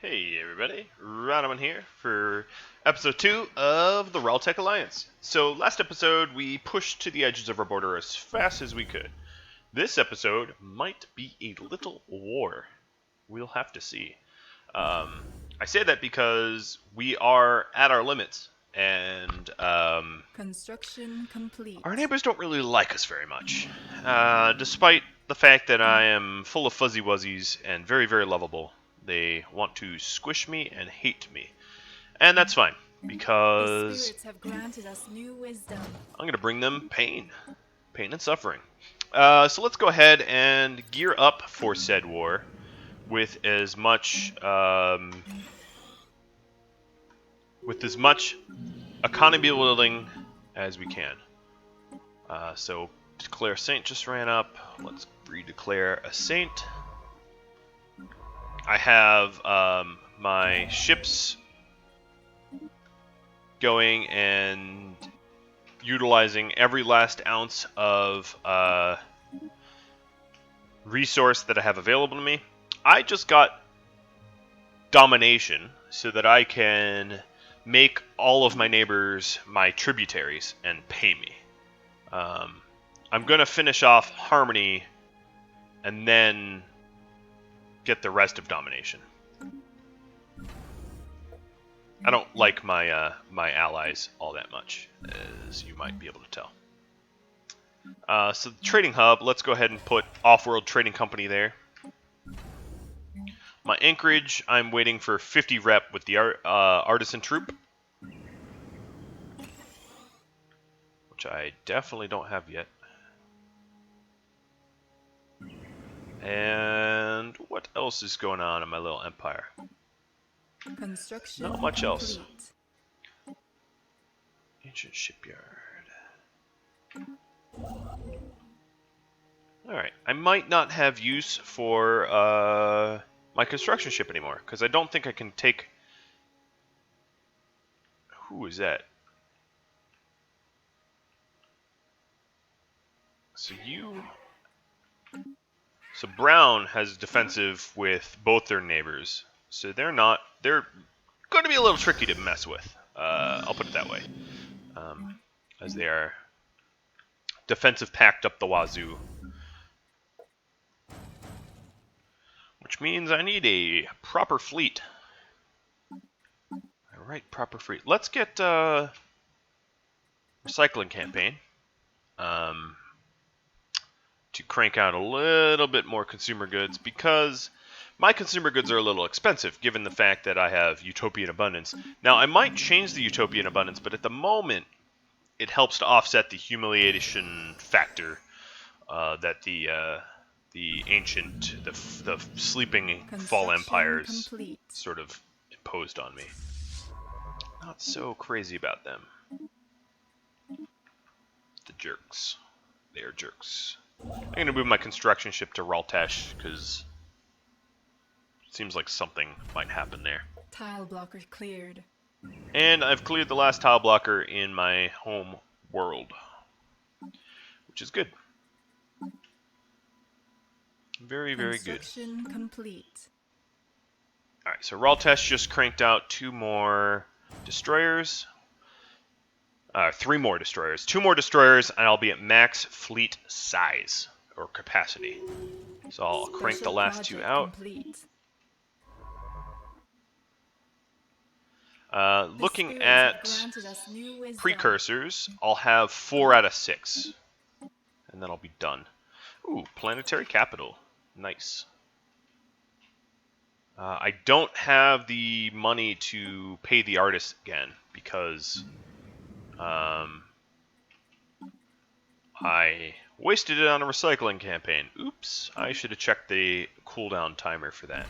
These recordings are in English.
Hey everybody, Ranaman here for episode 2 of the Realtech Alliance. So last episode we pushed to the edges of our border as fast as we could. This episode might be a little war. We'll have to see. I say that because we are at our limits, and Construction complete. our neighbors don't really like us very much. Despite the fact that I am full of fuzzy wuzzies and very, very lovable, they want to squish me and hate me. And that's fine, The because spirits have granted us new wisdom. I'm going to bring them pain and suffering. So let's go ahead and gear up for said war with as much economy building as we can. So declare saint just ran up. Let's redeclare a saint. I have my ships going and utilizing every last ounce of resource that I have available to me. I just got domination so that I can make all of my neighbors my tributaries and pay me. I'm going to finish off harmony and then get the rest of domination. I don't like my my allies all that much, as you might be able to tell. So the trading hub, let's go ahead and put Off-World Trading Company there. My anchorage, I'm waiting for 50 rep with the artisan troop, which I definitely don't have yet. And what else is going on in my little empire? Construction Not much else. complete. Ancient shipyard. Alright, I might not have use for my construction ship anymore, because I don't think I can take... Who is that? So you... So Brown has defensive with both their neighbors. So they're going to be a little tricky to mess with. I'll put it that way. As they are defensive packed up the wazoo. Which means I need a proper fleet. Alright, proper fleet. Let's get recycling campaign. To crank out a little bit more consumer goods, because my consumer goods are a little expensive given the fact that I have Utopian Abundance. Now, I might change the Utopian Abundance, but at the moment it helps to offset the humiliation factor that the ancient, the sleeping fall empires complete. sort of imposed on me. Not so crazy about them. The jerks. They are jerks. I'm going to move my construction ship to Raltesh, because it seems like something might happen there. Tile blocker cleared. And I've cleared the last tile blocker in my home world, which is good. Very, very good. Construction complete. Alright, so Raltesh just cranked out 2 more destroyers. 3 more destroyers. 2 more destroyers, and I'll be at max fleet size, or capacity. So I'll crank the last 2 out. Looking at precursors, I'll have 4 out of 6. And then I'll be done. Ooh, planetary capital. Nice. I don't have the money to pay the artist again, because I wasted it on a recycling campaign. Oops, I should have checked the cooldown timer for that.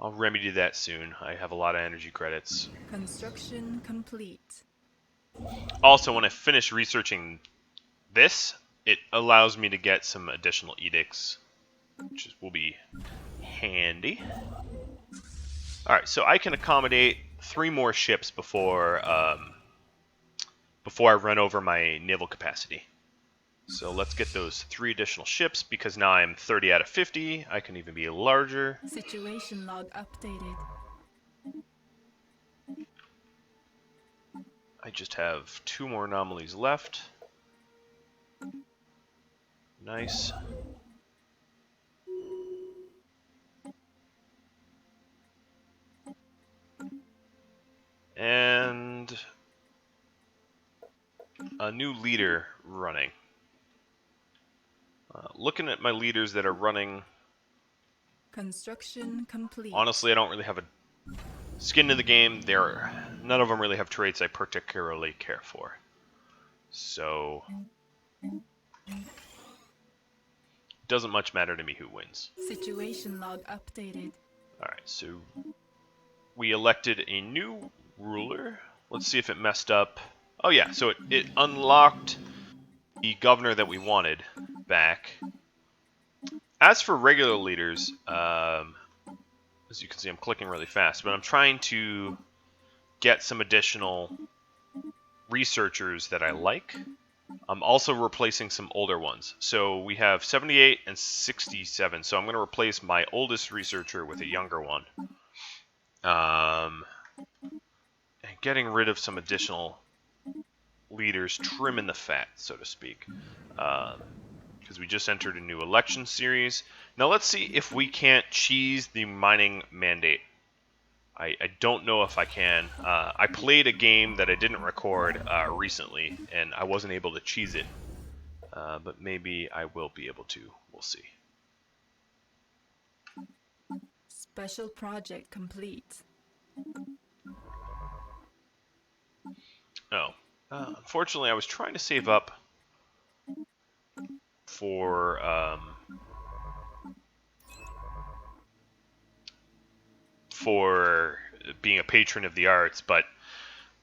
I'll remedy that soon. I have a lot of energy credits. Construction complete. Also, when I finish researching this, it allows me to get some additional edicts, which will be handy. Alright, so I can accommodate 3 more ships before I run over my naval capacity. So let's get those 3 additional ships, because now I'm 30 out of 50. I can even be larger. Situation log updated. I just have 2 more anomalies left. Nice. And a new leader running. Looking at my leaders that are running, Construction complete. honestly, I don't really have a skin in the game. None of them really have traits I particularly care for. So, doesn't much matter to me who wins. Situation log updated. Alright, so we elected a new ruler. Let's see if it messed up. Oh yeah, so it unlocked the governor that we wanted back. As for regular leaders, as you can see, I'm clicking really fast, but I'm trying to get some additional researchers that I like. I'm also replacing some older ones. So we have 78 and 67, so I'm going to replace my oldest researcher with a younger one. And getting rid of some additional leaders, trimming the fat, so to speak. Because we just entered a new election series. Now let's see if we can't cheese the mining mandate. I don't know if I can. I played a game that I didn't record recently, and I wasn't able to cheese it. But maybe I will be able to. We'll see. Special project complete. Oh. Unfortunately, I was trying to save up for being a patron of the arts, but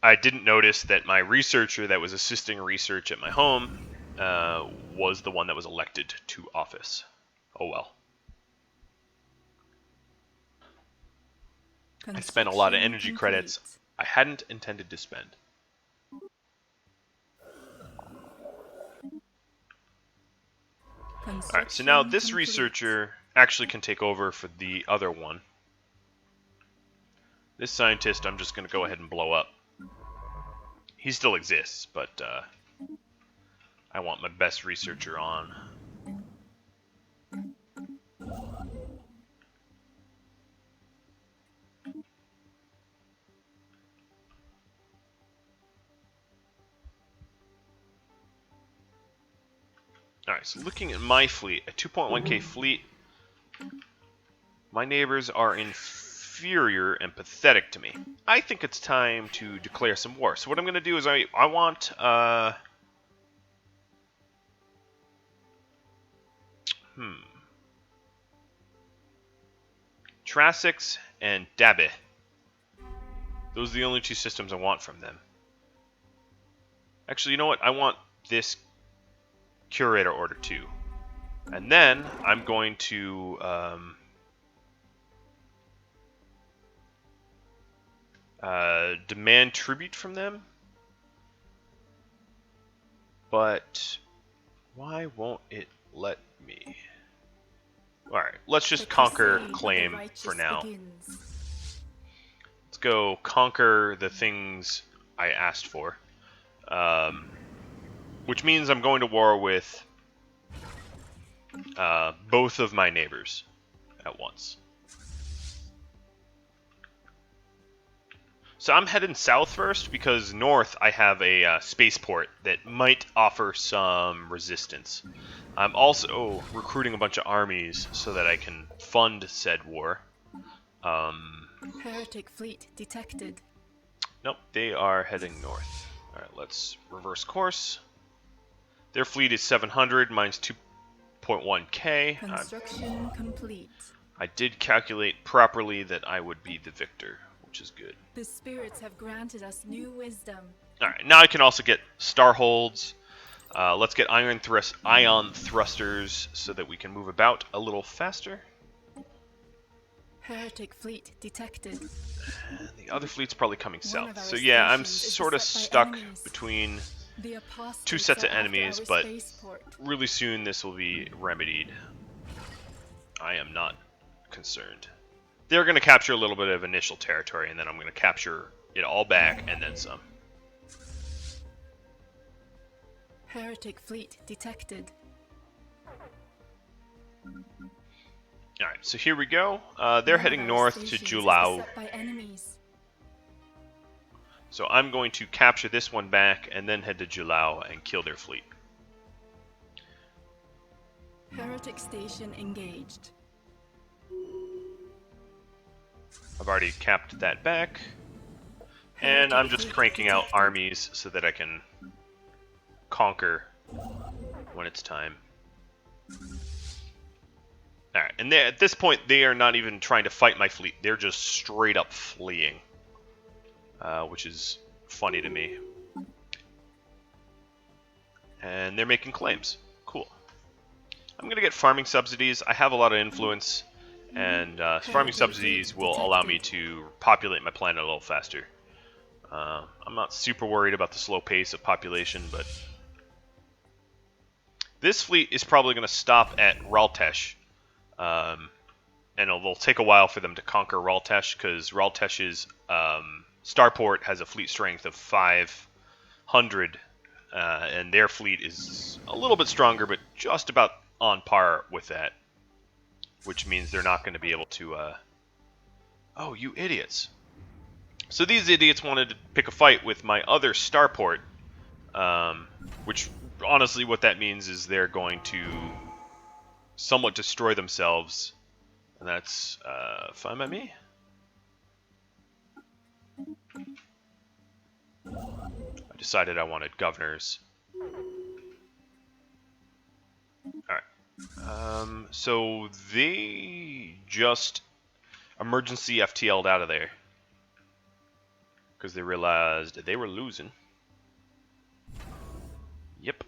I didn't notice that my researcher that was assisting research at my home was the one that was elected to office. Oh well. I spent a lot of energy credits I hadn't intended to spend. Alright, so now this researcher actually can take over for the other one. This scientist I'm just going to go ahead and blow up. He still exists, but I want my best researcher on. Alright, so looking at my fleet, a 2.1k fleet, my neighbors are inferior and pathetic to me. I think it's time to declare some war. So what I'm going to do is I want... Trassix and Dabe. Those are the only 2 systems I want from them. Actually, you know what? I want this Curator Order too. And then I'm going to demand tribute from them. But why won't it let me? Alright, let's just conquer claim for now. Let's go conquer the things I asked for. Which means I'm going to war with both of my neighbors at once. So I'm heading south first because north I have a spaceport that might offer some resistance. I'm also recruiting a bunch of armies so that I can fund said war. Heretic fleet detected. Nope, they are heading north. Alright, let's reverse course. Their fleet is 700, mine's 2.1k. Construction complete. I did calculate properly that I would be the victor, which is good. The spirits have granted us new wisdom. Alright, now I can also get starholds. Let's get ion thrusters so that we can move about a little faster. Heretic fleet detected. And the other fleet's probably coming One of south. our So yeah, I'm stations is sort of beset by stuck enemies. between The two apostates sets are of after enemies, our but spaceport. really soon this will be remedied. I am not concerned. They're going to capture a little bit of initial territory, and then I'm going to capture it all back, and then some. Heretic fleet detected. Alright, so here we go. They're One of heading our north to stations is Julau. beset by enemies. So I'm going to capture this one back, and then head to Julau and kill their fleet. Heretic station engaged. I've already capped that back. And Heretic I'm just fleet cranking out detected. armies so that I can conquer when it's time. Alright, and at this point, they are not even trying to fight my fleet. They're just straight up fleeing. Which is funny to me. And they're making claims. Cool. I'm going to get farming subsidies. I have a lot of influence. And farming subsidies will allow me to populate my planet a little faster. I'm not super worried about the slow pace of population, but this fleet is probably going to stop at Raltesh. And it'll take a while for them to conquer Raltesh, because Raltesh's starport has a fleet strength of 500, and their fleet is a little bit stronger, but just about on par with that, which means they're not going to be able to... Oh, you idiots. So these idiots wanted to pick a fight with my other starport, which honestly what that means is they're going to somewhat destroy themselves, and that's fine by me. I decided I wanted governors. Alright. So they just emergency FTL'd out of there. Because they realized they were losing. Yep.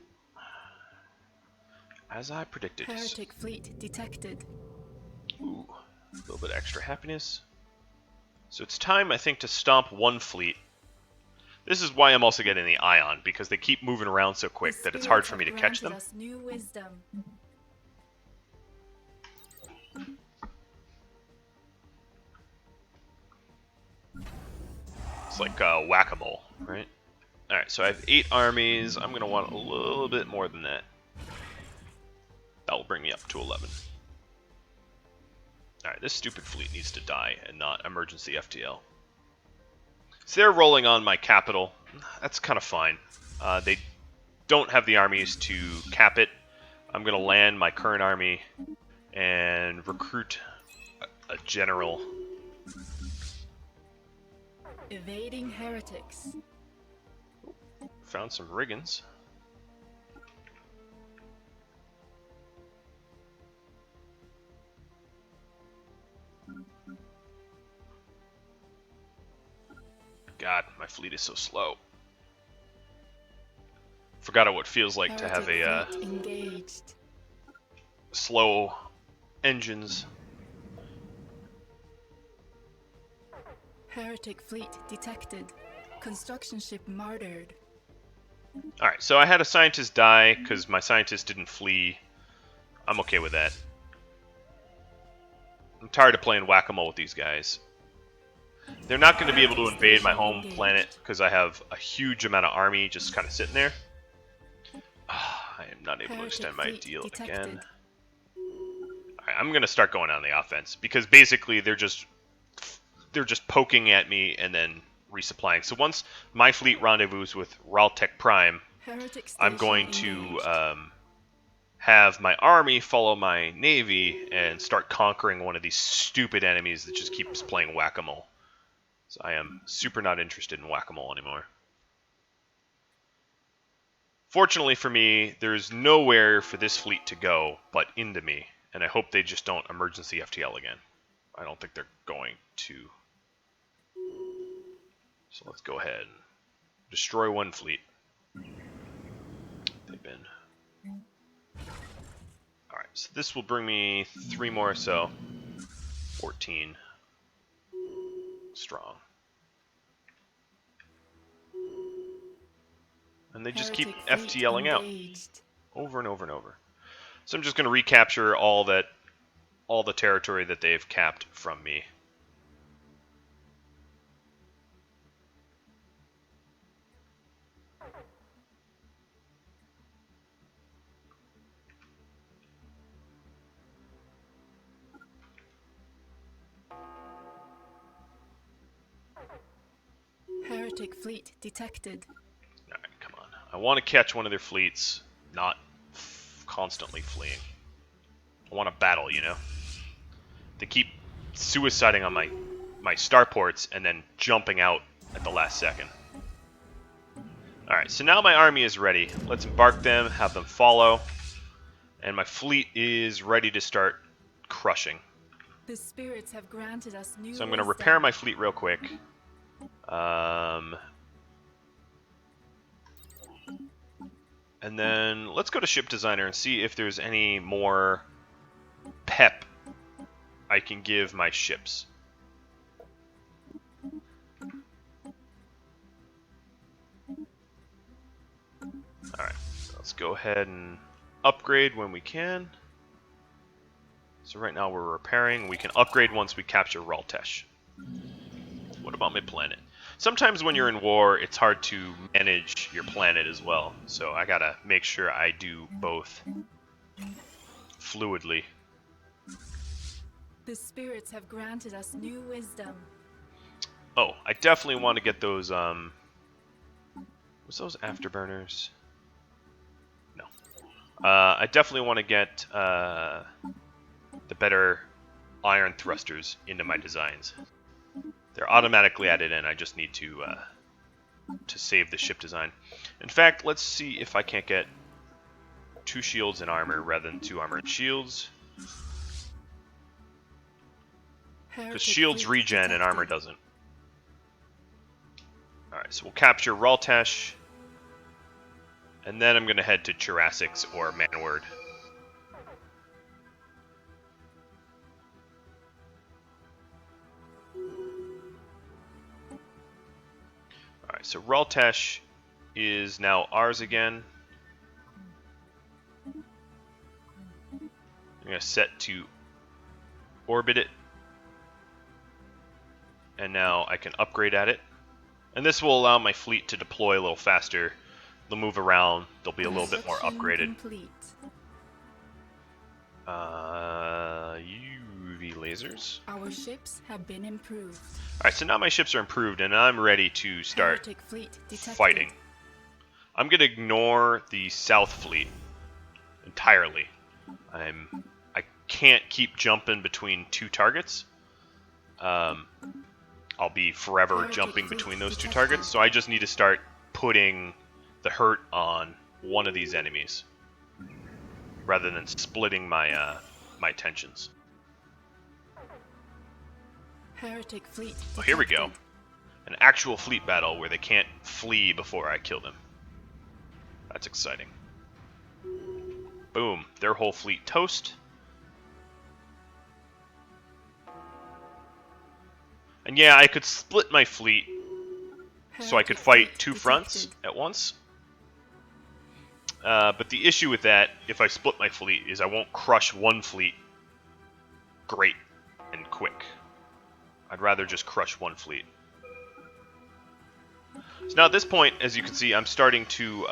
As I predicted. Heretic fleet detected. Ooh, a little bit extra happiness. So it's time, I think, to stomp one fleet. This is why I'm also getting the Ion, because they keep moving around so quick that it's hard for me to catch them. Us new wisdom. It's like whack-a-mole, right? Alright, so I have 8 armies. I'm going to want a little bit more than that. That will bring me up to 11. Alright, this stupid fleet needs to die and not emergency FTL. So they're rolling on my capital. That's kind of fine. They don't have the armies to cap it. I'm going to land my current army and recruit a general. Evading heretics. Found some Riggins. God, my fleet is so slow. Forgot what it feels like to have a engaged. slow engines. Heretic fleet detected. Construction ship martyred. Alright, so I had a scientist die because my scientist didn't flee. I'm okay with that. I'm tired of playing whack-a-mole with these guys. They're not going to be able to invade my home planet because I have a huge amount of army just kind of sitting there. I am not able to extend my deal again. Alright, I'm going to start going on the offense because basically they're just poking at me and then resupplying. So once my fleet rendezvous with Raltech Prime, I'm going to have my army follow my navy and start conquering one of these stupid enemies that just keeps playing whack-a-mole. So I am super not interested in whack-a-mole anymore. Fortunately for me, there's nowhere for this fleet to go but into me, and I hope they just don't emergency FTL again. I don't think they're going to. So let's go ahead and destroy one fleet. They've been... Alright, so this will bring me 3 more, so 14. strong. And they just keep Heretic fleet FTLing out engaged. over and over and over. So I'm just going to recapture all the territory that they've capped from me. Heretic fleet detected. Alright, come on. I want to catch one of their fleets, not constantly fleeing. I want to battle, you know? They keep suiciding on my starports and then jumping out at the last second. Alright, so now my army is ready. Let's embark them, have them follow. And my fleet is ready to start crushing. The spirits have granted us new So I'm going to wisdom. repair my fleet real quick. And then let's go to ship designer and see if there's any more pep I can give my ships. Alright, so let's go ahead and upgrade when we can. So right now we're repairing. We can upgrade once we capture Raltesh. What about my planet? Sometimes when you're in war, it's hard to manage your planet as well. So I gotta make sure I do both fluidly. The spirits have granted us new wisdom. Oh, I definitely want to get those, what's those afterburners? No. I definitely want to get, the better iron thrusters into my designs. They're automatically added in. I just need to save the ship design. In fact, let's see if I can't get 2 shields and armor rather than 2 armor and shields. Because shields regen and armor doesn't. Alright, so we'll capture Raltesh. And then I'm going to head to Jurassics or Manward. Alright, so Raltesh is now ours again. I'm going to set to orbit it. And now I can upgrade at it. And this will allow my fleet to deploy a little faster. They'll move around. They'll be a little bit more upgraded. Complete. UV lasers. Our ships have been improved. Alright, so now my ships are improved and I'm ready to start Heretic fleet detected. fighting. I'm going to ignore the South Fleet entirely. I can't keep jumping between 2 targets. I'll be forever jumping between those 2 targets, so I just need to start putting the hurt on one of these enemies rather than splitting my my tensions. Heretic fleet detected. Oh, here we go. An actual fleet battle where they can't flee before I kill them. That's exciting. Boom, their whole fleet toast. And yeah, I could split my fleet so I could fight 2 fronts at once. But the issue with that, if I split my fleet, is I won't crush one fleet great and quick. I'd rather just crush one fleet. So now at this point, as you can see, I'm starting to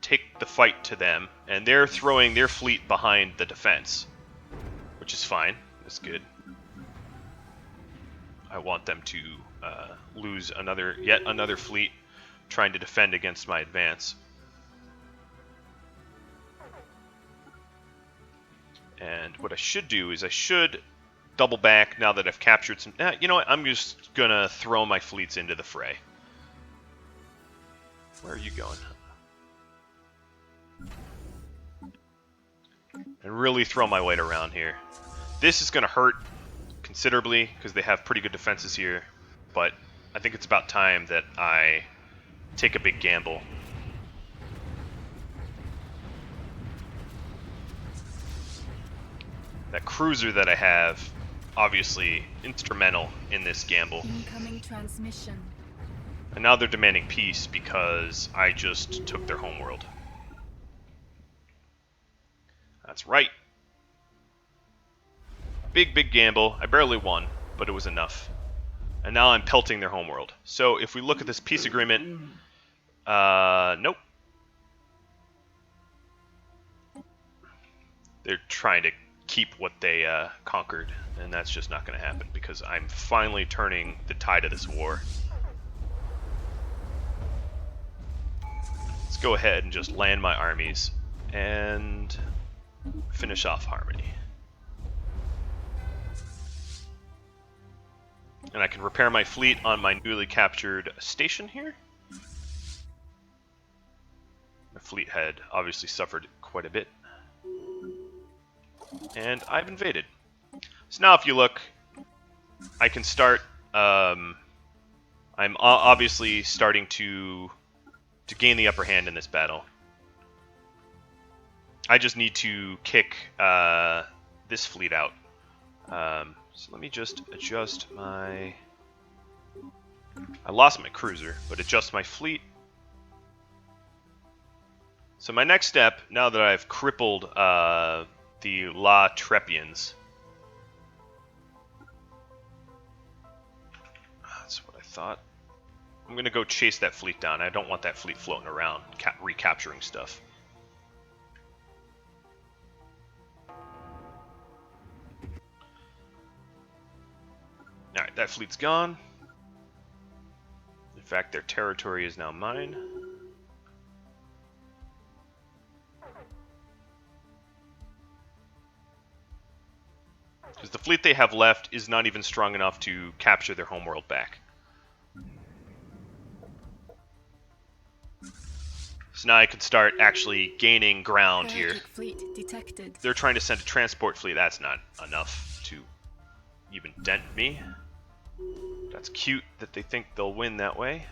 take the fight to them, and they're throwing their fleet behind the defense, which is fine. That's good. I want them to lose yet another fleet trying to defend against my advance. And what I should do is I should double back now that I've captured some... you know what? I'm just going to throw my fleets into the fray. Where are you going? And really throw my weight around here. This is going to hurt considerably because they have pretty good defenses here, but I think it's about time that I take a big gamble. That cruiser that I have, obviously instrumental in this gamble. Incoming transmission. And now they're demanding peace because I just took their homeworld. That's right. Big, big gamble. I barely won, but it was enough. And now I'm pelting their homeworld. So if we look at this peace agreement, nope. They're trying to keep what they conquered, and that's just not going to happen because I'm finally turning the tide of this war. Let's go ahead and just land my armies and finish off Harmony. And I can repair my fleet on my newly captured station here. My fleet had obviously suffered quite a bit. And I've invaded. So now if you look, I can start, I'm obviously starting to gain the upper hand in this battle. I just need to kick this fleet out. So let me just adjust my... I lost my cruiser, but adjust my fleet. So my next step, now that I've crippled the La Trepians... That's what I thought. I'm going to go chase that fleet down. I don't want that fleet floating around, recapturing stuff. Alright, that fleet's gone. In fact, their territory is now mine. Because the fleet they have left is not even strong enough to capture their homeworld back. So now I can start actually gaining ground here. Fleet detected. They're trying to send a transport fleet. That's not enough to even dent me. That's cute that they think they'll win that way.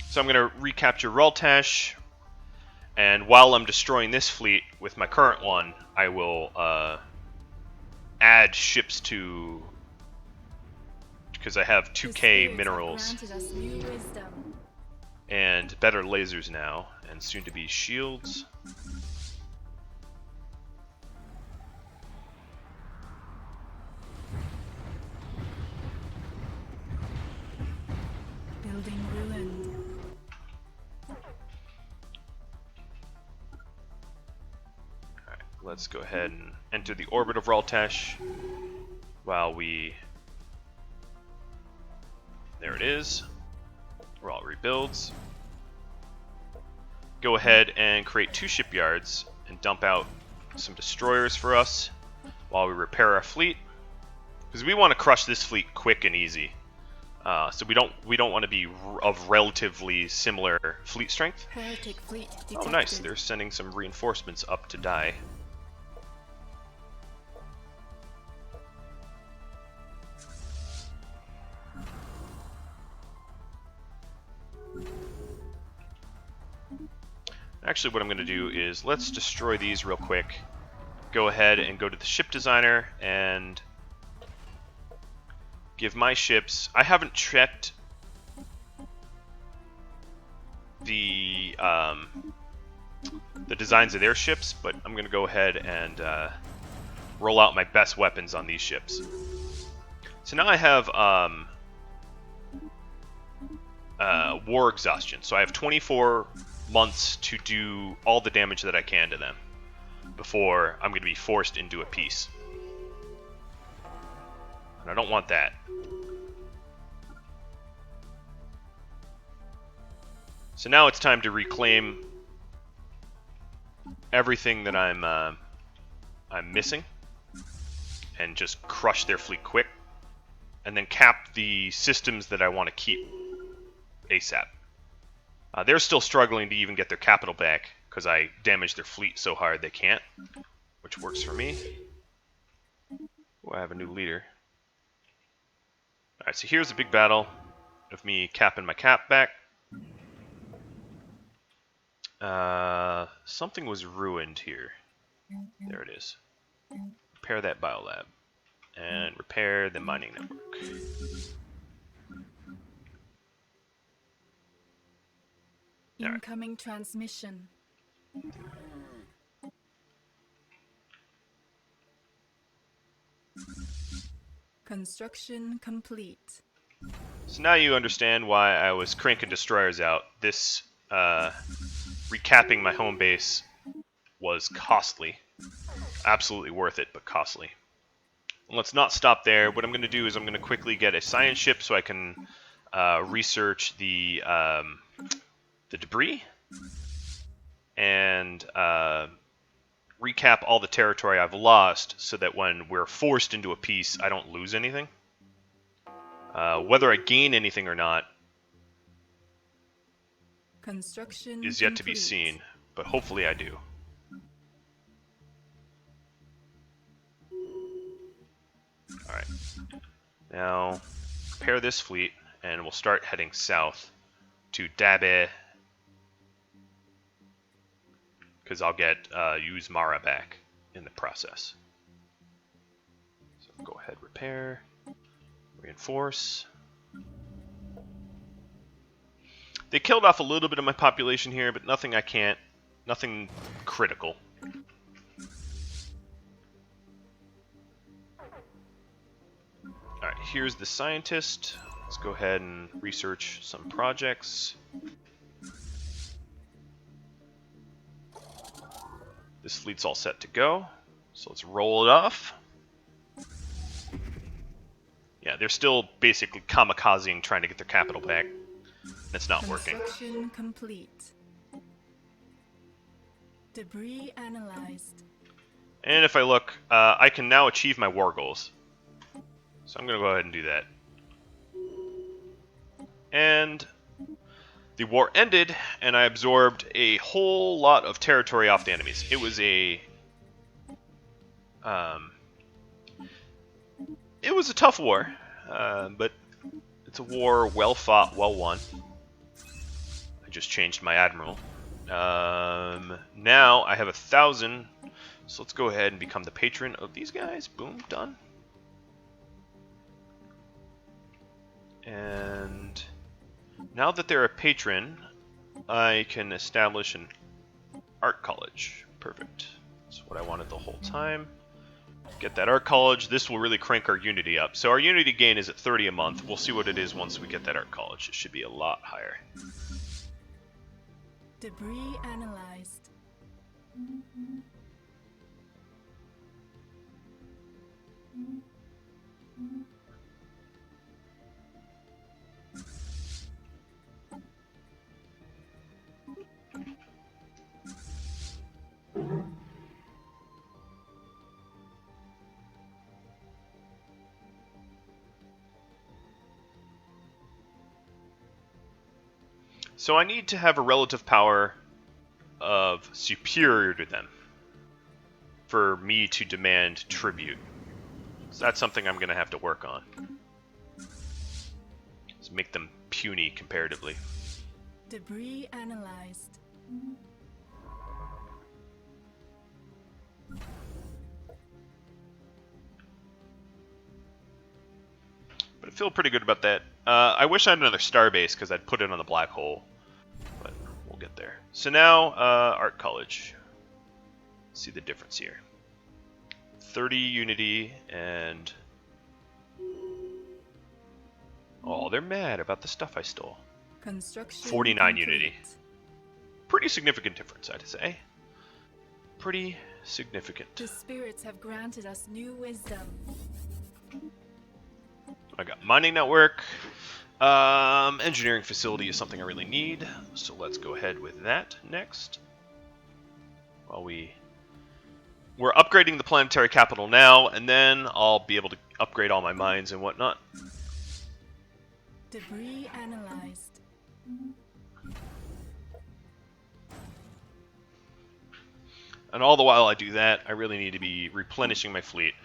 So I'm going to recapture Raltash, and while I'm destroying this fleet with my current one, I will add ships to... because I have 2k minerals and better lasers now, and soon to be shields. Building ruined. Alright, let's go ahead and enter the orbit of Raltash while we... There it is. Rawl rebuilds. Go ahead and create 2 shipyards and dump out some destroyers for us while we repair our fleet, because we want to crush this fleet quick and easy. So we don't want to be of relatively similar fleet strength. Heretic fleet detected. Oh, nice! They're sending some reinforcements up to die. Actually, what I'm going to do is let's destroy these real quick. Go ahead and go to the ship designer and give my ships... I haven't checked the designs of their ships, but I'm going to go ahead and roll out my best weapons on these ships. So now I have war exhaustion. So I have 24 months to do all the damage that I can to them before I'm going to be forced into a peace. And I don't want that. So now it's time to reclaim everything that I'm missing and just crush their fleet quick, and then cap the systems that I want to keep ASAP. They're still struggling to even get their capital back because I damaged their fleet so hard they can't, which works for me. Oh, I have a new leader. Alright, so here's a big battle of me capping my cap back. Something was ruined here. There it is. Repair that biolab. And repair the mining network. Incoming transmission. Construction complete. So now you understand why I was cranking destroyers out. This recapping my home base was costly. Absolutely worth it, but costly. Let's not stop there. What I'm going to do is I'm going to quickly get a science ship so I can research the debris and recap all the territory I've lost so that when we're forced into a peace, I don't lose anything. Whether I gain anything or not Construction is yet to be seen, but hopefully I do. Alright. Now, prepare this fleet, and we'll start heading south to Dabe, because I'll get use Mara back in the process. So go ahead, repair, reinforce. They killed off a little bit of my population here, but nothing nothing critical. Alright, here's the scientist. Let's go ahead and research some projects. This fleet's all set to go, so let's roll it off. Yeah, they're still basically kamikazing trying to get their capital back. It's not working. Construction complete. Debris analyzed. And if I look, I can now achieve my war goals. So I'm going to go ahead and do that. And the war ended, and I absorbed a whole lot of territory off the enemies. It was a tough war, but it's a war well fought, well won. I just changed my admiral. Now I have 1,000, so let's go ahead and become the patron of these guys. Boom, done. And now that they're a patron, I can establish an art college. Perfect. That's what I wanted the whole time. Get that art college. This will really crank our unity up. So our unity gain is at 30 a month. We'll see what it is once we get that art college. It should be a lot higher. Debris analyzed. So I need to have a relative power of superior to them for me to demand tribute. So that's something I'm going to have to work on. Let's make them puny comparatively. Debris analyzed. But I feel pretty good about that. I wish I had another starbase because I'd put it on the black hole. But we'll get there. So now, Art College. Let's see the difference here. 30 unity and... Oh, they're mad about the stuff I stole. Construction 49 complete. unity. Pretty significant difference, I'd say. Pretty significant. The spirits have granted us new wisdom. I got mining network. Engineering facility is something I really need, so let's go ahead with that next. While we're upgrading the planetary capital now, and then I'll be able to upgrade all my mines and whatnot. Debris analyzed. And all the while I do that, I really need to be replenishing my fleet.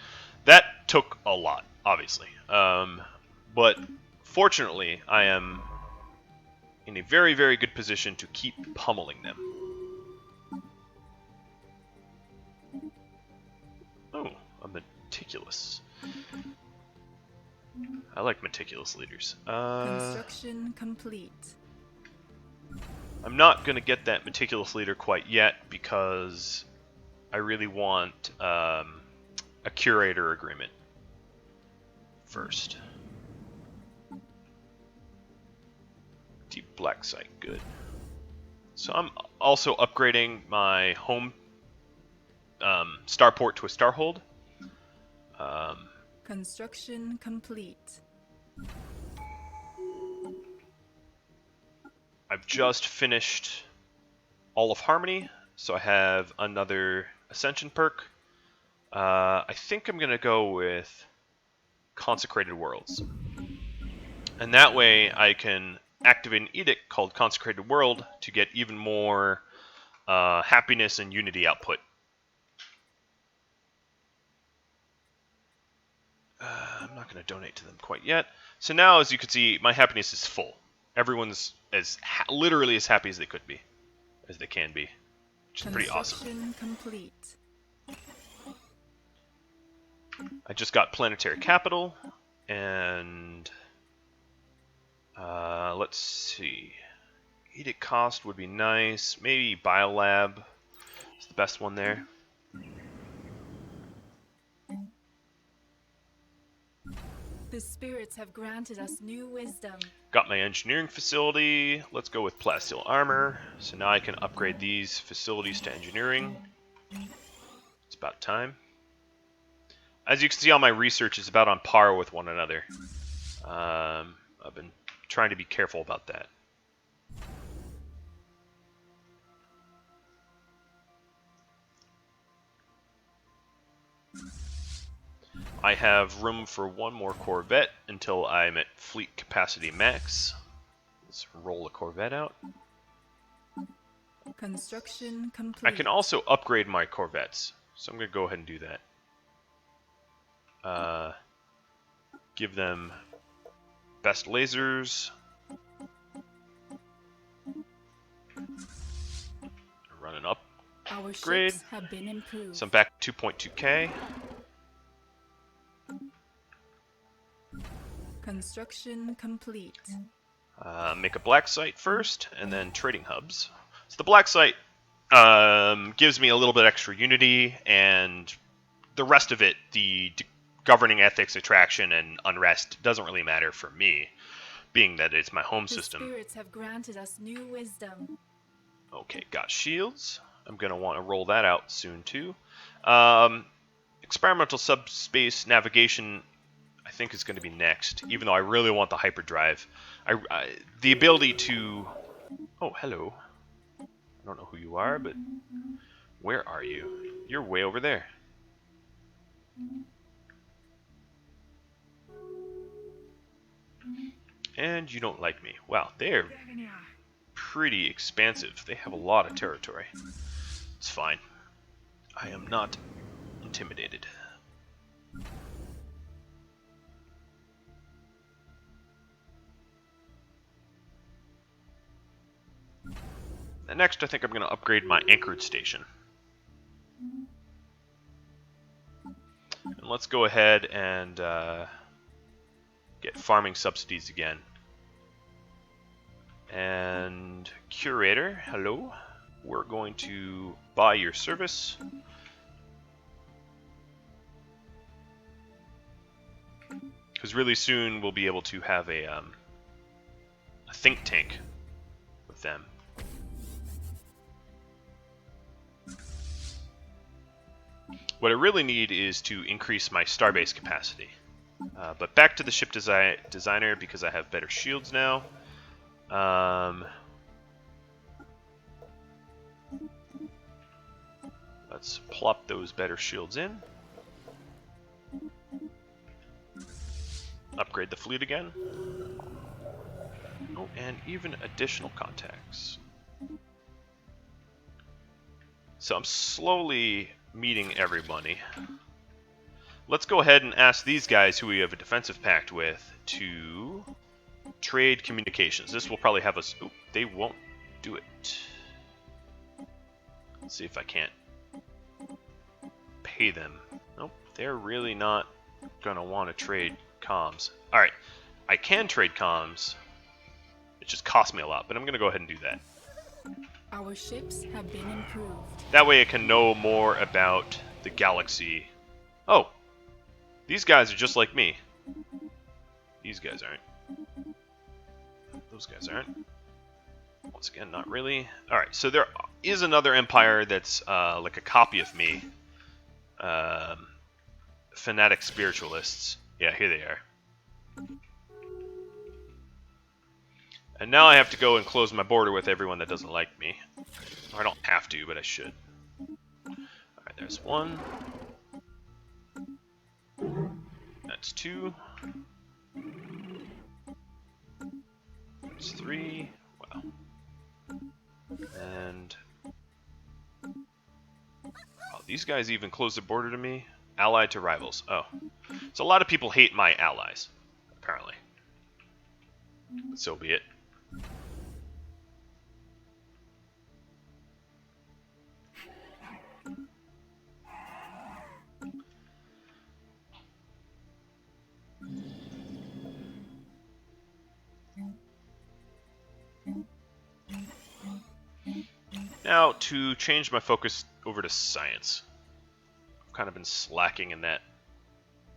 That took a lot, obviously. But fortunately, I am in a very, very good position to keep pummeling them. meticulous. I like meticulous leaders. Construction complete. I'm not going to get that meticulous leader quite yet because I really want a curator agreement first. Deep black site, good. So I'm also upgrading my home starport to a starhold. Construction complete. I've just finished all of Harmony, so I have another Ascension perk. I think I'm going to go with Consecrated Worlds. And that way I can activate an edict called Consecrated World to get even more happiness and unity output. I'm not going to donate to them quite yet. So now, as you can see, my happiness is full. Everyone's literally as happy as they could be, as they can be, which is pretty awesome. Construction complete. I just got Planetary Capital, and let's see. Edict cost would be nice. Maybe Biolab is the best one there. The spirits have granted us new wisdom. Got my engineering facility. Let's go with plasteel armor. So now I can upgrade these facilities to engineering. It's about time. As you can see, all my research is about on par with one another. I've been trying to be careful about that. I have room for one more Corvette until I'm at fleet capacity max. Let's roll a Corvette out. Construction complete. I can also upgrade my Corvettes, so I'm going to go ahead and do that. Give them best lasers. Run an Our upgrade. ships have been improved. So I'm back to 2.2k. Construction complete. Make a black site first, and then trading hubs. So the black site gives me a little bit extra unity, and the rest of it, the governing ethics, attraction, and unrest, doesn't really matter for me, being that it's my home system. The spirits have granted us new wisdom. Okay, got shields. I'm going to want to roll that out soon, too. Experimental subspace navigation, I think, is going to be next, even though I really want the hyperdrive. The ability to... Oh, hello. I don't know who you are, but where are you? You're way over there. And you don't like me. Wow, they're pretty expansive. They have a lot of territory. It's fine. I am not intimidated. And next, I think I'm going to upgrade my anchored station. And let's go ahead and get farming subsidies again. And curator, hello. We're going to buy your service. Because really soon we'll be able to have a think tank with them. What I really need is to increase my starbase capacity. But back to the ship designer because I have better shields now. Let's plop those better shields in. Upgrade the fleet again. Oh, and even additional contacts. So I'm slowly meeting everybody. Let's go ahead and ask these guys who we have a defensive pact with to trade communications. This will probably have us... Oop, they won't do it. Let's see if I can't pay them. Nope, they're really not gonna want to trade comms. Alright, I can trade comms. It just costs me a lot, but I'm gonna go ahead and do that. Our ships have been improved. That way I can know more about the galaxy. Oh, these guys are just like me. These guys aren't. Those guys aren't. Once again, not really. Alright, so there is another empire that's like a copy of me. Fanatic spiritualists. Yeah, here they are. And now I have to go and close my border with everyone that doesn't like me. Or I don't have to, but I should. Alright, there's one. That's two. That's three. Wow. And... oh, these guys even closed the border to me? Allied to rivals. Oh. So a lot of people hate my allies, apparently. So be it. Now, to change my focus over to science. I've kind of been slacking in that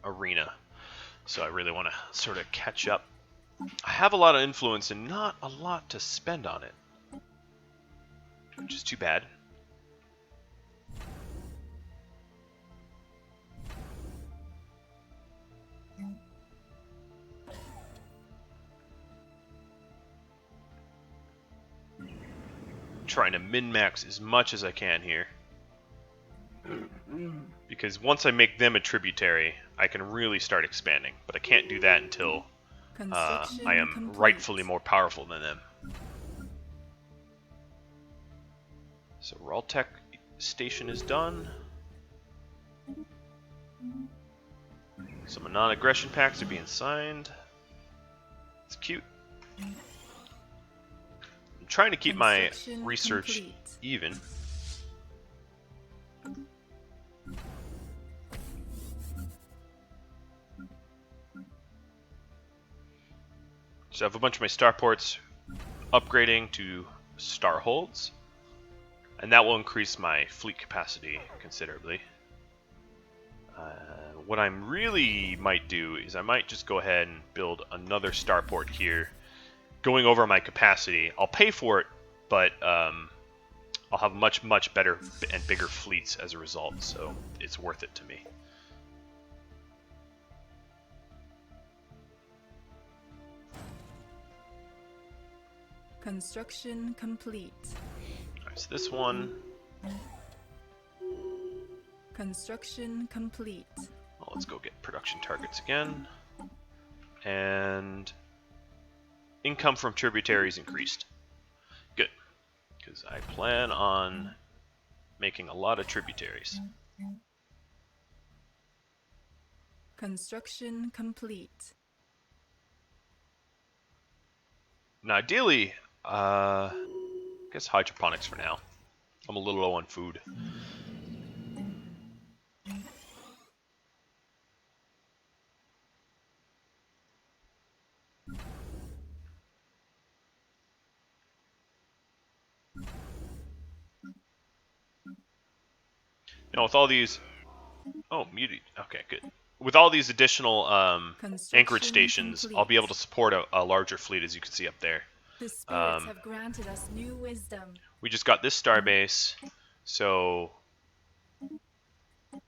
arena, so I really want to sort of catch up. I have a lot of influence and not a lot to spend on it, which is too bad. Trying to min-max as much as I can here, because once I make them a tributary, I can really start expanding, but I can't do that until I am rightfully more powerful than them. So Raltech station is done. Some non-aggression packs are being signed. It's cute. I'm trying to keep my research even. So I have a bunch of my starports upgrading to star holds, and that will increase my fleet capacity considerably. What I really might do is I might just go ahead and build another starport here, going over my capacity. I'll pay for it, but I'll have much better and bigger fleets as a result, so it's worth it to me. Construction complete. Alright, so this one. Construction complete. Well, let's go get production targets again. And income from tributaries increased. Good. Because I plan on making a lot of tributaries. Construction complete. Now, ideally, I guess hydroponics for now. I'm a little low on food. Now, with all these... oh, muted. Okay, good. With all these additional anchorage stations, I'll be able to support a larger fleet, as you can see up there. The spirits have granted us new wisdom. We just got this starbase, so...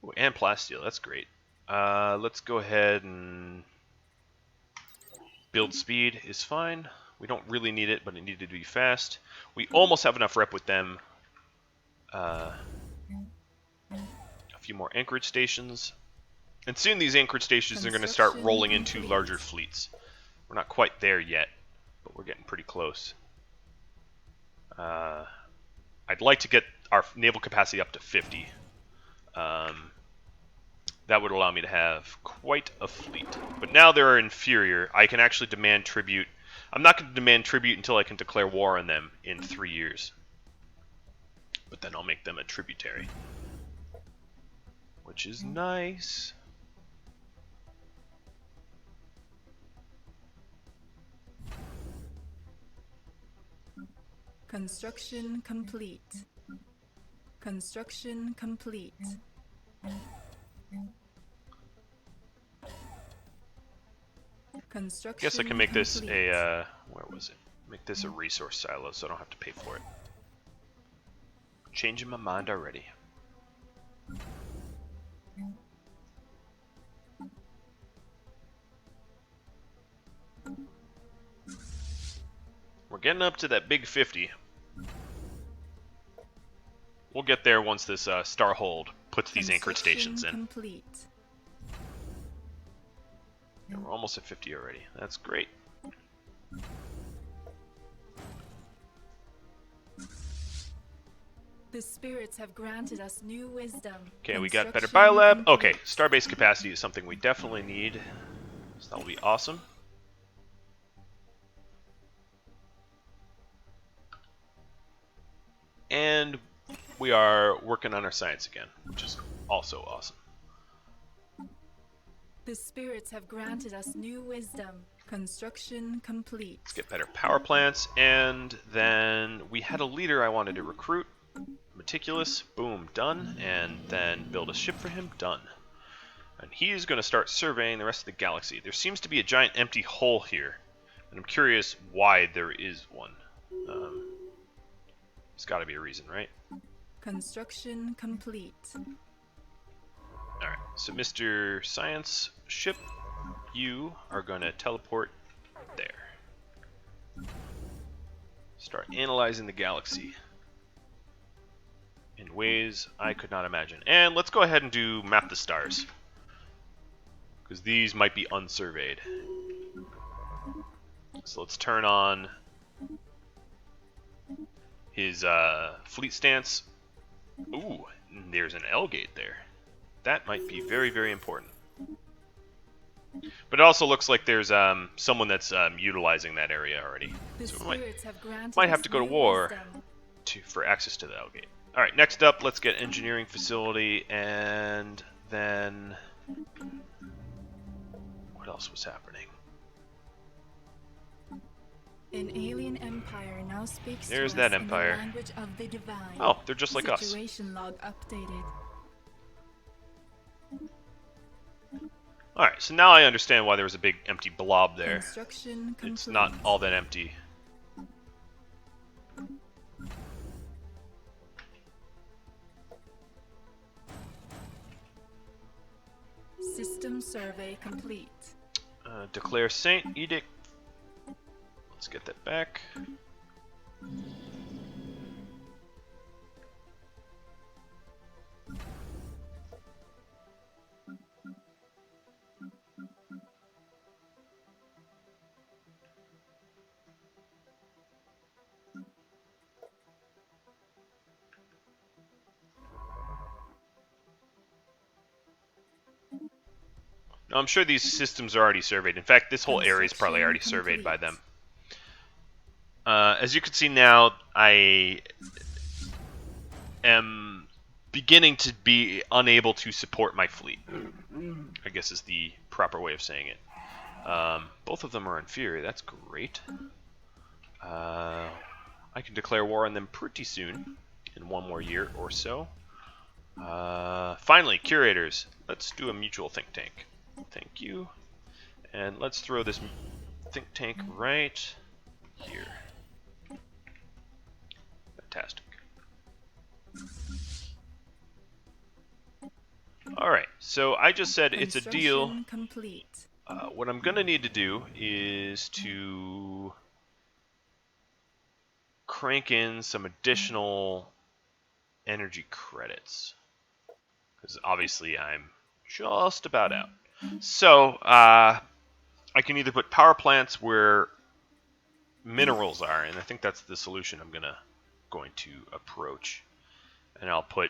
ooh, and plasteel, that's great. Let's go ahead and... build speed is fine. We don't really need it, but it needed to be fast. We almost have enough rep with them. A few more anchorage stations. And soon these anchorage stations are going to start rolling into larger fleets. We're not quite there yet, but we're getting pretty close. I'd like to get our naval capacity up to 50. That would allow me to have quite a fleet. But now they're inferior. I can actually demand tribute. I'm not going to demand tribute until I can declare war on them in 3 years. But then I'll make them a tributary. Which is nice. Construction complete. Construction complete. Construction Guess I can make this complete. a, where was it? Make this a resource silo so I don't have to pay for it. Changing my mind already. We're getting up to that big 50. We'll get there once this Starhold puts these anchored stations in. Complete. And we're almost at 50 already. That's great. The spirits have granted us new wisdom. Okay, we got better Construction biolab. complete. Okay, starbase capacity is something we definitely need. So that will be awesome. And we are working on our science again, which is also awesome. The spirits have granted us new wisdom. Construction complete. Let's get better power plants, and then we had a leader I wanted to recruit. Meticulous, boom, done, and then build a ship for him, done. And he's going to start surveying the rest of the galaxy. There seems to be a giant empty hole here, and I'm curious why there is one. There's got to be a reason, right? Construction complete. Alright, so Mr. Science Ship, you are going to teleport there. Start analyzing the galaxy in ways I could not imagine. And let's go ahead and do map the stars, because these might be unsurveyed. So let's turn on his fleet stance. Ooh, there's an L gate there. That might be very, very important. But it also looks like there's someone that's utilizing that area already. So we might have to go to war for access to the L gate. All right, next up, let's get engineering facility, and then what else was happening? An alien empire now speaks There's to us that empire. in the language of the divine. Oh, they're just like us. Situation log updated. Alright, so now I understand why there was a big empty blob there. Construction complete. It's not all that empty. System survey complete. Declare Saint Edict. Let's get that back. Now, I'm sure these systems are already surveyed. In fact, this whole area is probably already surveyed by them. As you can see now, I am beginning to be unable to support my fleet, I guess is the proper way of saying it. Both of them are inferior. That's great. I can declare war on them pretty soon, in one more year or so. Finally, curators. Let's do a mutual think tank. Thank you. And let's throw this think tank right here. Fantastic. Alright, so I just said it's a deal. Complete. What I'm going to need to do is to crank in some additional energy credits, because obviously I'm just about out. So, I can either put power plants where minerals are, and I think that's the solution I'm going to approach. And I'll put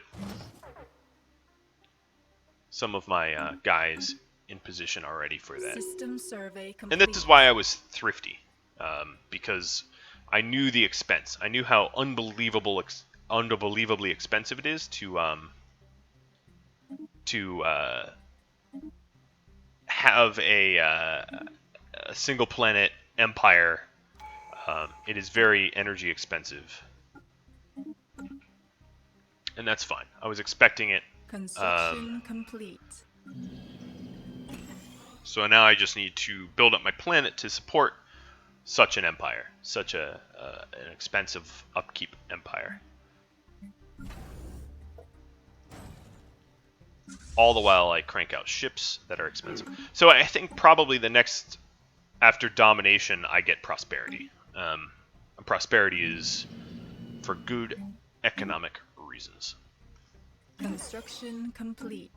some of my guys in position already for that. System survey complete. And this is why I was thrifty, because I knew the expense. I knew how unbelievably expensive it is to have a single planet empire. It is very energy expensive And that's fine. I was expecting it. Construction complete. So now I just need to build up my planet to support such an empire, such an expensive upkeep empire. All the while I crank out ships that are expensive. So I think probably the next, after domination, I get prosperity. And prosperity is for good economic reasons. Construction complete.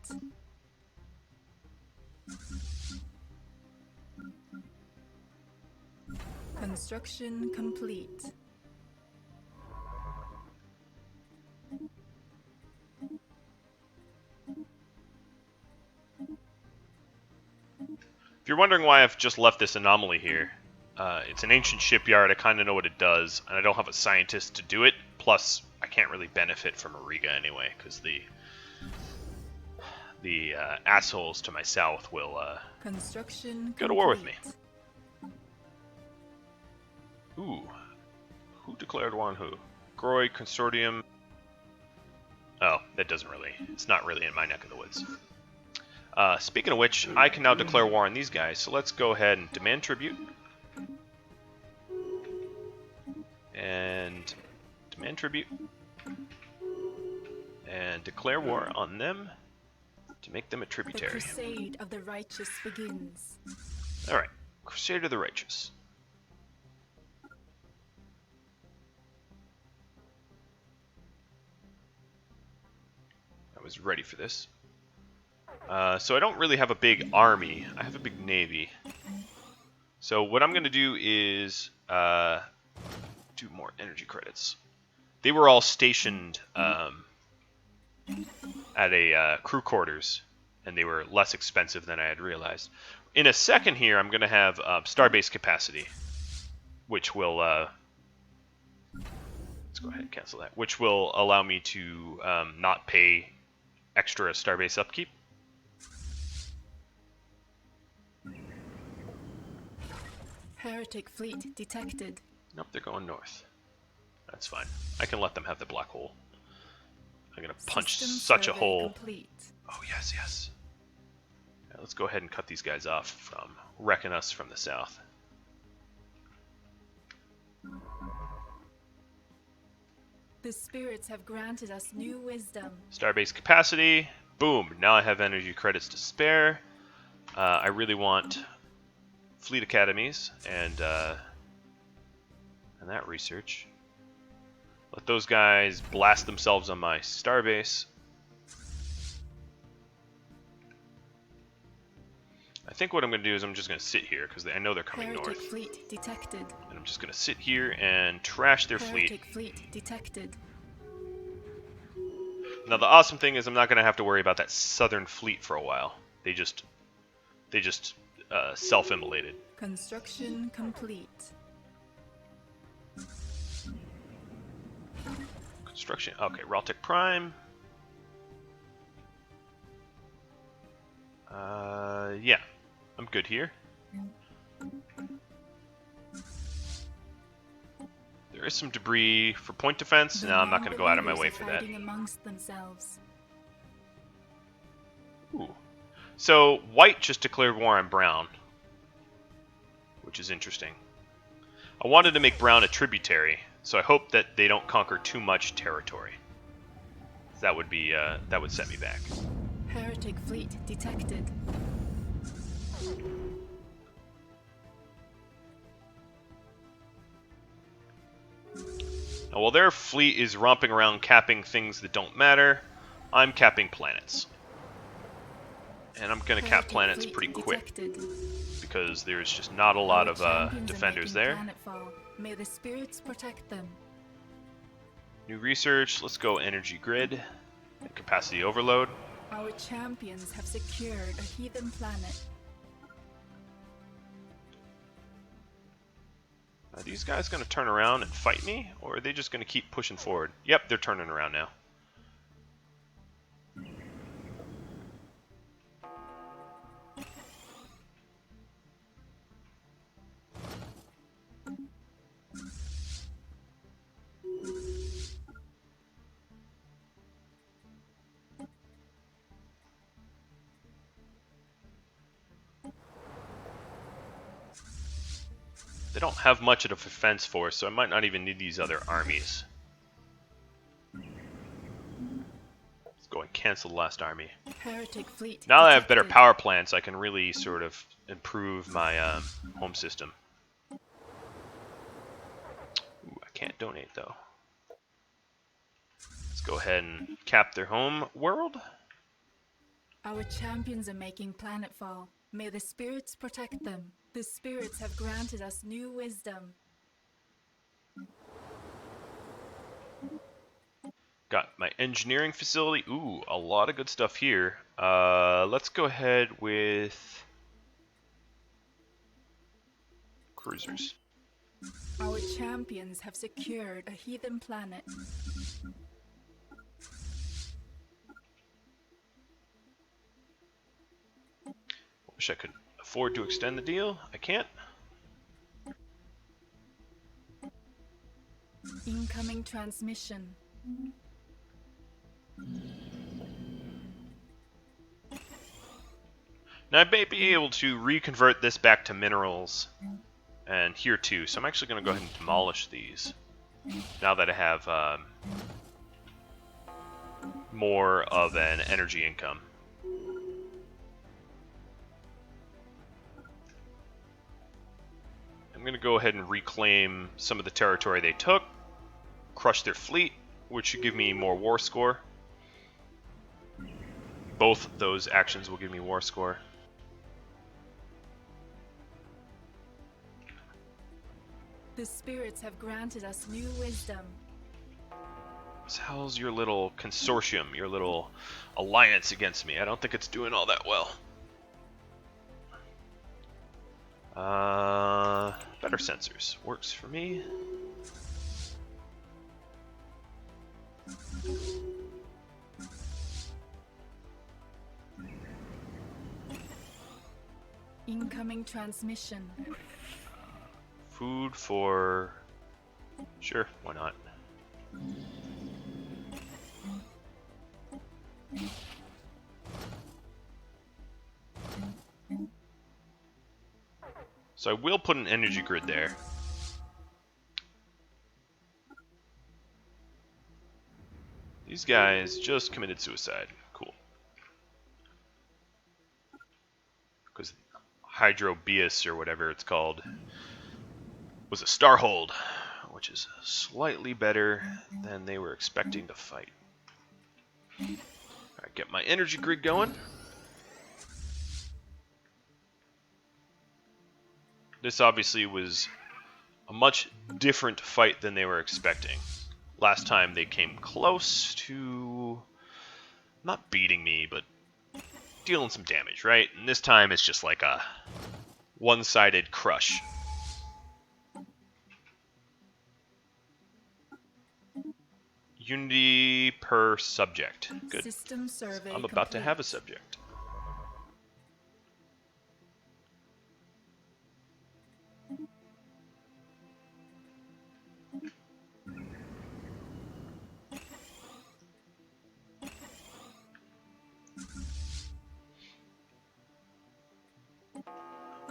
Construction complete. If you're wondering why I've just left this anomaly here, it's an ancient shipyard. I kind of know what it does, and I don't have a scientist to do it. Plus, I can't really benefit from Ariga anyway, because the assholes to my south will go to war with me. Ooh. Who declared war on who? Groy, Consortium. Oh, that doesn't really... It's not really in my neck of the woods. Speaking of which, I can now declare war on these guys, so let's go ahead and demand tribute. And demand tribute. And declare war on them to make them a tributary. The crusade of the righteous begins. Alright, Crusade of the Righteous. I was ready for this. So I don't really have a big army. I have a big navy. So what I'm going to do is do more energy credits. They were all stationed at a crew quarters, and they were less expensive than I had realized. In a second here, I'm going to have starbase capacity, which will... let's go ahead and cancel that. Which will allow me to not pay extra starbase upkeep. Heretic fleet detected. Nope, they're going north. That's fine. I can let them have the black hole. I'm gonna punch System such a survey hole. complete. Oh, yes, yes. Yeah, let's go ahead and cut these guys off from wrecking us from the south. The spirits have granted us new wisdom. Starbase capacity. Boom. Now I have energy credits to spare. I really want fleet academies and that research. Let those guys blast themselves on my starbase. I think what I'm going to do is I'm just going to sit here because I know they're coming Heretic north. fleet detected. And I'm just going to sit here and trash their fleet. Heretic fleet detected. Now the awesome thing is I'm not going to have to worry about that southern fleet for a while. They just self-immolated. Construction complete. Construction. Okay, Raltic Prime. Yeah, I'm good here. There is some debris for point defense. No, I'm not going to go out of my way for that. Amongst themselves. Ooh. So, white just declared war on brown, which is interesting. I wanted to make brown a tributary, so I hope that they don't conquer too much territory. That would be, that would set me back. Heretic fleet detected. Now, while their fleet is romping around capping things that don't matter, I'm capping planets. And I'm going to cap planets pretty quick, because there's just not a lot of defenders there. May the spirits protect them. New research, let's go energy grid and capacity overload. Our champions have secured a heathen planet. Are these guys going to turn around and fight me, or are they just going to keep pushing forward? Yep, they're turning around now. They don't have much of a defense force, so I might not even need these other armies. Let's go and cancel the last army. Heretic fleet Now that I have better detected. power plants, I can really sort of improve my home system. Ooh, I can't donate though. Let's go ahead and cap their home world. Our champions are making planetfall. May the spirits protect them. The spirits have granted us new wisdom. Got my engineering facility. Ooh, a lot of good stuff here. Let's go ahead with cruisers. Our champions have secured a heathen planet. Wish I could afford to extend the deal. I can't. Incoming transmission. Now I may be able to reconvert this back to minerals, and here too. So I'm actually going to go ahead and demolish these now that I have more of an energy income. I'm going to go ahead and reclaim some of the territory they took, crush their fleet, which should give me more war score. Both those actions will give me war score. The spirits have granted us new wisdom. So how's your little consortium, your little alliance against me? I don't think it's doing all that well. Better sensors. Works for me. Incoming transmission. Food for... Sure, why not? So I will put an energy grid there. These guys just committed suicide. Cool. Because Hydrobius, or whatever it's called, was a starhold, which is slightly better than they were expecting to fight. Alright, get my energy grid going. This obviously was a much different fight than they were expecting. Last time they came close to not beating me, but dealing some damage, right? And this time it's just like a one-sided crush. Unity per subject. Good. System survey I'm about to have a complete. subject.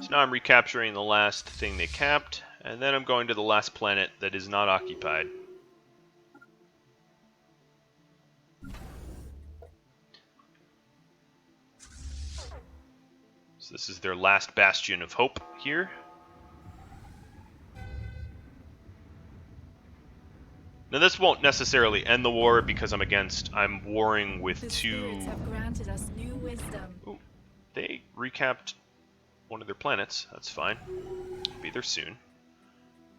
So now I'm recapturing the last thing they capped, and then I'm going to the last planet that is not occupied. So this is their last bastion of hope here. Now this won't necessarily end the war because I'm warring with The two... spirits have granted us new wisdom. Ooh, they recapped one of their planets. That's fine. Be there soon.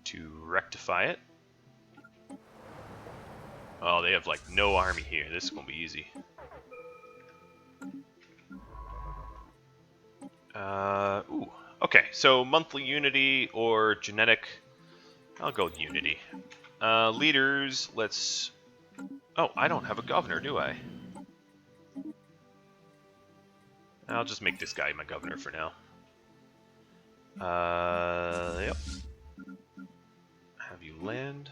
To rectify it. Oh, they have like no army here. This is gonna be easy. Ooh. Okay, so monthly unity or genetic. I'll go with unity. Leaders, let's... Oh, I don't have a governor, do I? I'll just make this guy my governor for now. Yep. Have you land.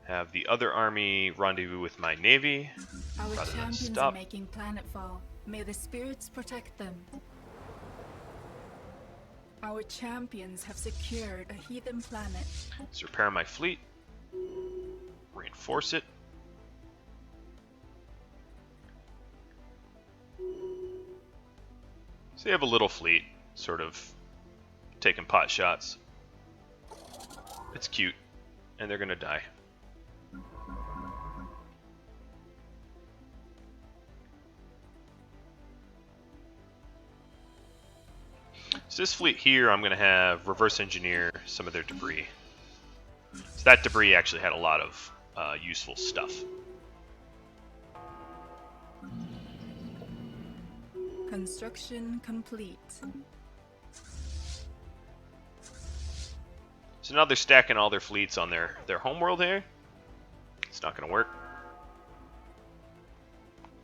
Have the other army rendezvous with my navy. Our Rather than champions are stop. making planetfall. May the spirits protect them. Our champions have secured a heathen planet. Let's repair my fleet. Reinforce it. So they have a little fleet, sort of taking pot shots. It's cute, and they're gonna die. So this fleet here, I'm gonna have reverse engineer some of their debris. So that debris actually had a lot of useful stuff. Construction complete. So now they're stacking all their fleets on their homeworld here. It's not gonna work.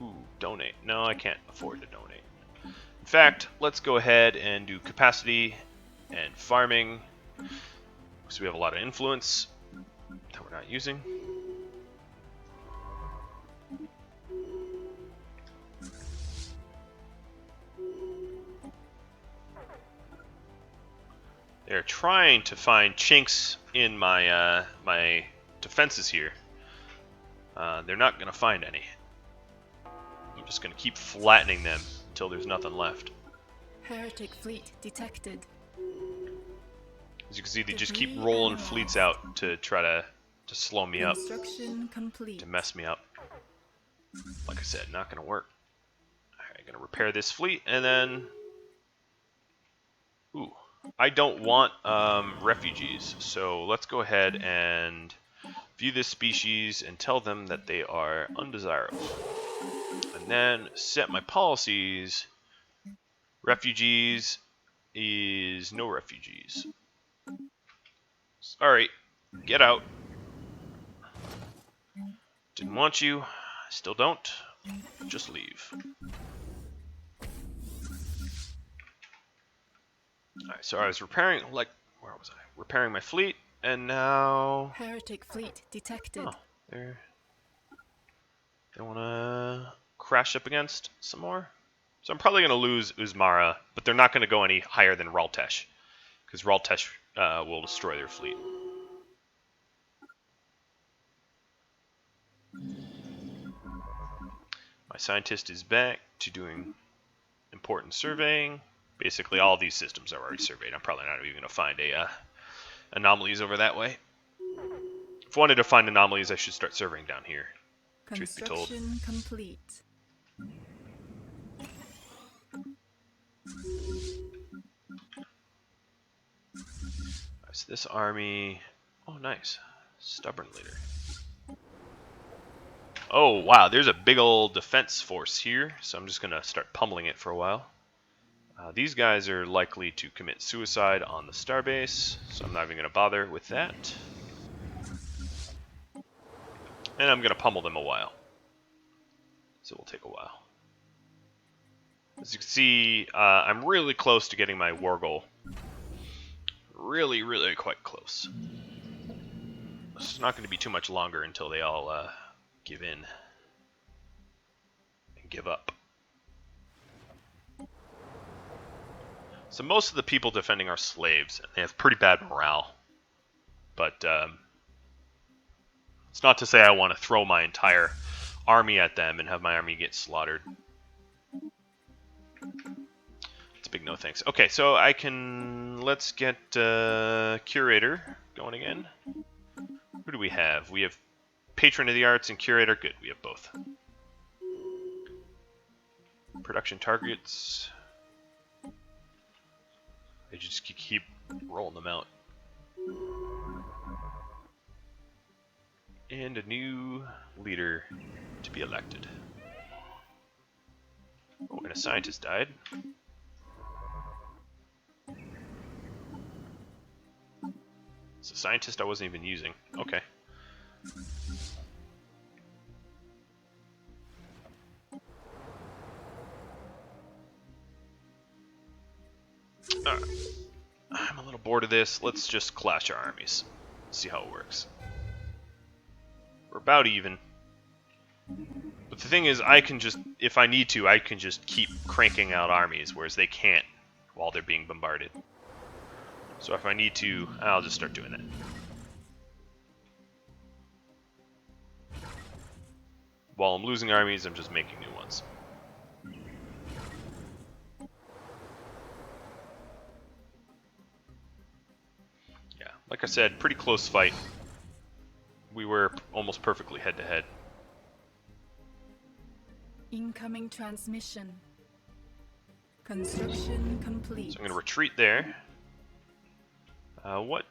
Ooh, donate. No, I can't afford to donate. In fact, let's go ahead and do capacity and farming. So we have a lot of influence that we're not using. They're trying to find chinks in my my defenses here. They're not going to find any. I'm just going to keep flattening them until there's nothing left. Heretic fleet detected. As you can see, they just keep rolling fleets out to try to slow me up, Construction complete. to mess me up. Like I said, not going to work. Alright, I'm going to repair this fleet, and then... Ooh, I don't want refugees, so let's go ahead and view this species and tell them that they are undesirable. And then set my policies. Refugees is no refugees. Alright, get out. Didn't want you, still don't. Just leave. Alright, so I was repairing, where was I? Repairing my fleet, and now... Heretic fleet detected. Oh, they want to crash up against some more? So I'm probably going to lose Uzmara, but they're not going to go any higher than Raltesh, because Raltesh will destroy their fleet. My scientist is back to doing important surveying. Basically, all these systems are already surveyed. I'm probably not even going to find anomalies over that way. If I wanted to find anomalies, I should start surveying down here. Truth be told. Construction complete. So this army... Oh, nice. Stubborn leader. Oh, wow. There's a big old defense force here, so I'm just going to start pummeling it for a while. These guys are likely to commit suicide on the starbase, so I'm not even going to bother with that. And I'm going to pummel them a while. So it will take a while. As you can see, I'm really close to getting my war goal. Really, really quite close. It's not going to be too much longer until they all give in and give up. So most of the people defending are slaves, and they have pretty bad morale. But it's not to say I want to throw my entire army at them and have my army get slaughtered. It's a big no thanks. Okay, so I can... Let's get Curator going again. Who do we have? We have Patron of the Arts and Curator. Good, we have both. Production targets. They just keep rolling them out. And a new leader to be elected. Oh, and a scientist died. It's a scientist I wasn't even using. Okay. Alright. I'm a little bored of this. Let's just clash our armies. See how it works. We're about even. But the thing is, I can just, if I need to, I can just keep cranking out armies, whereas they can't while they're being bombarded. So if I need to, I'll just start doing that. While I'm losing armies, I'm just making new ones. Yeah, like I said, pretty close fight. We were almost perfectly head-to-head. Incoming transmission. Construction complete. So I'm going to retreat there. What?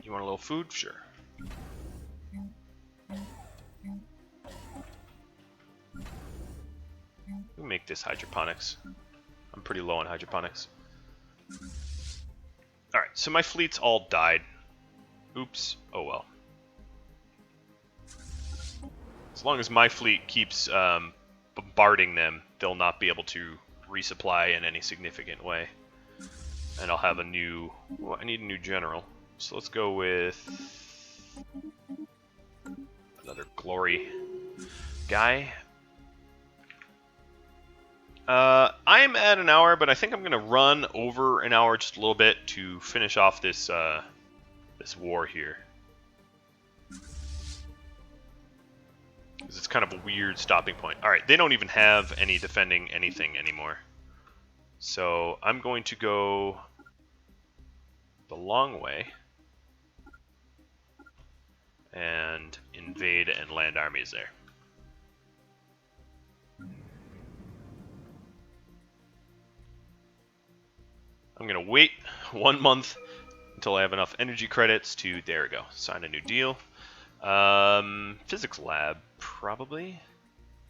You want a little food? Sure. We make this hydroponics. I'm pretty low on hydroponics. Alright, so my fleet's all died. Oops. Oh well. As long as my fleet keeps bombarding them, they'll not be able to resupply in any significant way. And I'll have a new... Well, I need a new general. So let's go with... another glory guy. I'm at an hour, but I think I'm going to run over an hour just a little bit to finish off this this war here. Because it's kind of a weird stopping point. Alright, they don't even have any defending anything anymore. So I'm going to go the long way and invade and land armies there. I'm going to wait 1 month until I have enough energy credits to, there we go, sign a new deal. Physics lab, probably?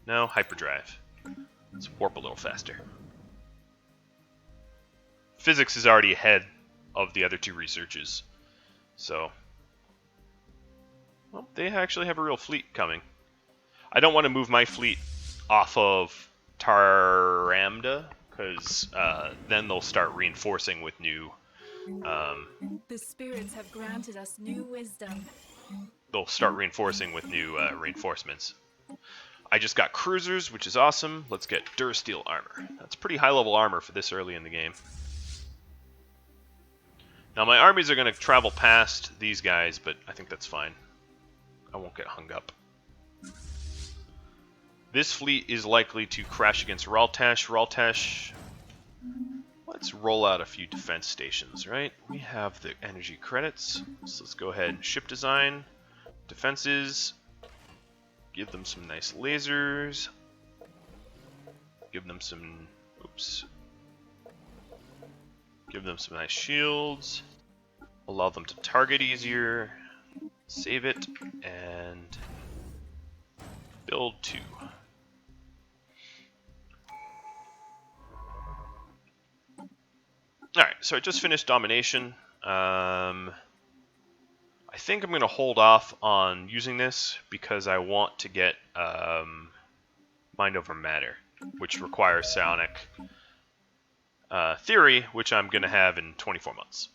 No, hyperdrive. Let's warp a little faster. Physics is already ahead of the other two researches. So, well, they actually have a real fleet coming. I don't want to move my fleet off of Taramda, because then they'll start reinforcing with new... The spirits have granted us new wisdom. They'll start reinforcing with new reinforcements. I just got cruisers, which is awesome. Let's get Durasteel armor. That's pretty high-level armor for this early in the game. Now, my armies are going to travel past these guys, but I think that's fine. I won't get hung up. This fleet is likely to crash against Raltash. Raltash... Let's roll out a few defense stations, right? We have the energy credits, so let's go ahead and ship design, defenses, give them some nice lasers, give them some, oops, give them some nice shields, allow them to target easier, save it, and build 2. Alright, so I just finished Domination. I think I'm going to hold off on using this because I want to get Mind Over Matter, which requires psionic theory, which I'm going to have in 24 months.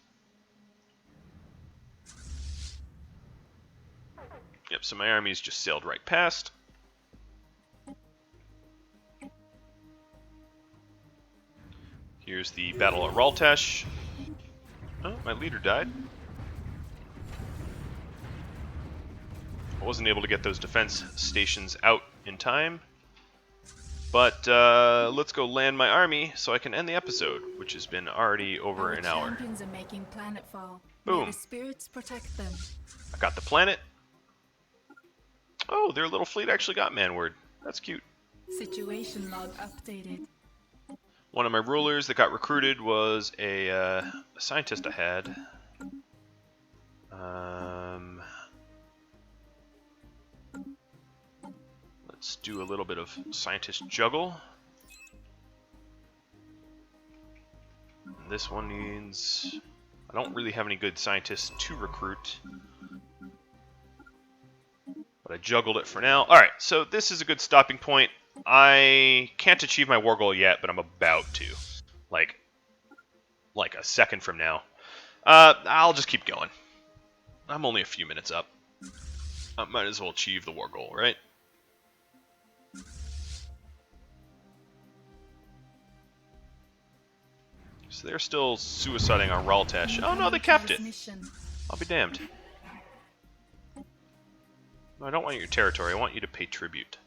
Yep, so my armies just sailed right past. Here's the battle at Raltash. Oh, my leader died. I wasn't able to get those defense stations out in time. But let's go land my army so I can end the episode, which has been already over an hour. Champions are making planetfall. Boom. May the spirits protect them. I got the planet. Oh, their little fleet actually got manward. That's cute. Situation log updated. One of my rulers that got recruited was a scientist I had. Let's do a little bit of scientist juggle. This one needs... I don't really have any good scientists to recruit. But I juggled it for now. Alright, so this is a good stopping point. I can't achieve my war goal yet, but I'm about to. Like a second from now. I'll just keep going. I'm only a few minutes up. I might as well achieve the war goal, right? So they're still suiciding on Raltash. Oh no, they kept it. Transmission. I'll be damned. No, I don't want your territory. I want you to pay tribute.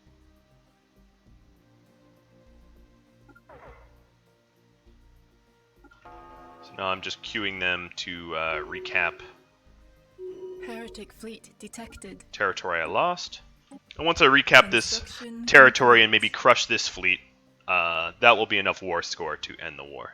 So now I'm just queuing them to recap Heretic fleet detected. territory I lost. And once I recap this Construction territory and complete. maybe crush this fleet, that will be enough war score to end the war.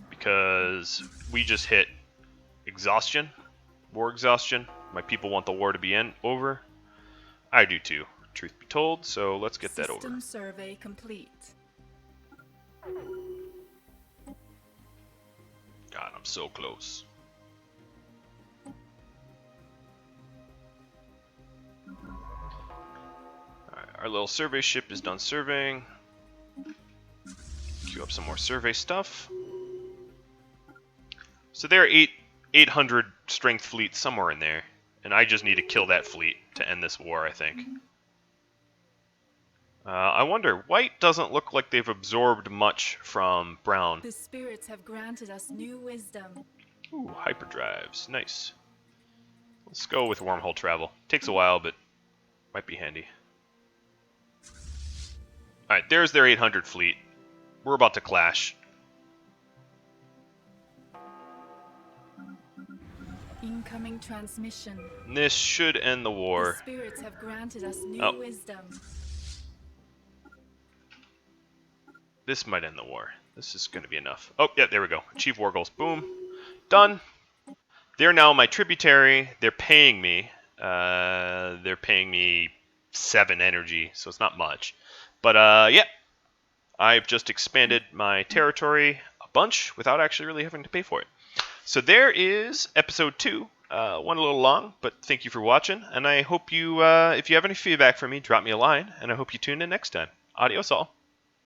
Because we just hit exhaustion, war exhaustion. My people want the war to be over. I do too, truth be told, so let's get that over. System survey complete. God, I'm so close. Alright, our little survey ship is done surveying. Queue up some more survey stuff. So there are 800 strength fleet somewhere in there, and I just need to kill that fleet to end this war, I think. I wonder, white doesn't look like they've absorbed much from brown. The spirits have granted us new wisdom. Ooh, hyperdrives, nice. Let's go with wormhole travel. Takes a while, but might be handy. Alright, there's their 800 fleet. We're about to clash. Incoming transmission. This should end the The war. spirits have granted us new Oh. wisdom. This might end the war. This is going to be enough. Oh, yeah, there we go. Achieve war goals. Boom. Done. They're now my tributary. They're paying me. They're paying me 7 energy, so it's not much. But, yeah. I've just expanded my territory a bunch without actually really having to pay for it. So there is episode 2. One a little long, but thank you for watching. And I hope you, if you have any feedback for me, drop me a line. And I hope you tune in next time. Adios all.